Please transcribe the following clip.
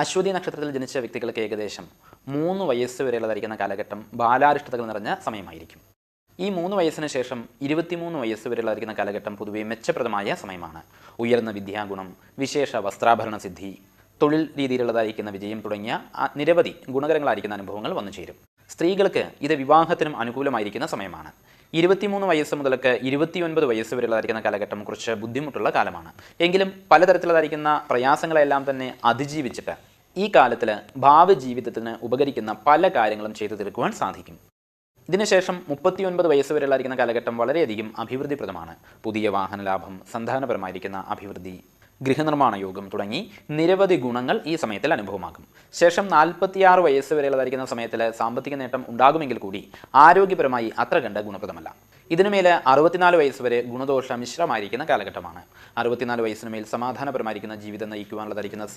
അശ്വതി നക്ഷത്രത്തിൽ ജനിച്ച വ്യക്തികൾക്ക് ഏകദേശം 3 വയസ്സ് വരെയുള്ളതായിരിക്കുന്ന കാലഘട്ടം ബാലാരിഷ്ടതകൾ നിറഞ്ഞ സമയമായിരിക്കും. ഈ 3 വയസ്സിന് ശേഷം 23 വയസ്സ് വരെയുള്ളതായിരിക്കുന്ന കാലഘട്ടം പൊതുവെ മെച്ചപ്രദമായ സമയമാണ്. ഉയർന്ന വിദ്യാഗുണം, വിശേഷ വസ്ത്രാഭരണ സിദ്ധി, തൊഴിൽ രീതിയിലുള്ളതായിരിക്കുന്ന വിജയം തുടങ്ങിയ നിരവധി ഗുണകരങ്ങളായിരിക്കുന്ന അനുഭവങ്ങൾ വന്നു ചേരും. സ്ത്രീകൾക്ക് ഇത് വിവാഹത്തിനും അനുകൂലമായിരിക്കുന്ന സമയമാണ്. 23 വയസ്സ് മുതൽക്ക് 29 വയസ്സ് വരെയുള്ളതായിരിക്കുന്ന കാലഘട്ടം കുറച്ച് ബുദ്ധിമുട്ടുള്ള കാലമാണ്. എങ്കിലും പലതരത്തിലുള്ളതായിരിക്കുന്ന പ്രയാസങ്ങളെല്ലാം തന്നെ അതിജീവിച്ചിട്ട് ഈ കാലത്തിൽ ഭാവി ജീവിതത്തിന് ഉപകരിക്കുന്ന പല കാര്യങ്ങളും ചെയ്തു തീർക്കുവാൻ സാധിക്കും. ഇതിനുശേഷം 39 വയസ്സ് വരെയുള്ളതായിരിക്കുന്ന കാലഘട്ടം വളരെയധികം അഭിവൃദ്ധിപ്രദമാണ്. പുതിയ വാഹന ലാഭം, സന്താനപരമായിരിക്കുന്ന അഭിവൃദ്ധി, ഗൃഹനിർമ്മാണ യോഗം തുടങ്ങി നിരവധി ഗുണങ്ങൾ ഈ സമയത്തിൽ അനുഭവമാകും. ശേഷം 46 വയസ്സ് വരെയുള്ളതായിരിക്കുന്ന സമയത്തിൽ സാമ്പത്തിക നേട്ടം ഉണ്ടാകുമെങ്കിൽ കൂടി ആരോഗ്യപരമായി അത്ര കണ്ട് ഗുണപ്രദമല്ല. ഇതിനുമേൽ 64 വയസ്സ് വരെ ഗുണദോഷ മിശ്രമായിരിക്കുന്ന കാലഘട്ടമാണ്. 64 വയസ്സിനുമേൽ സമാധാനപരമായിരിക്കുന്ന ജീവിതം നയിക്കുവാനുള്ളതായിരിക്കുന്ന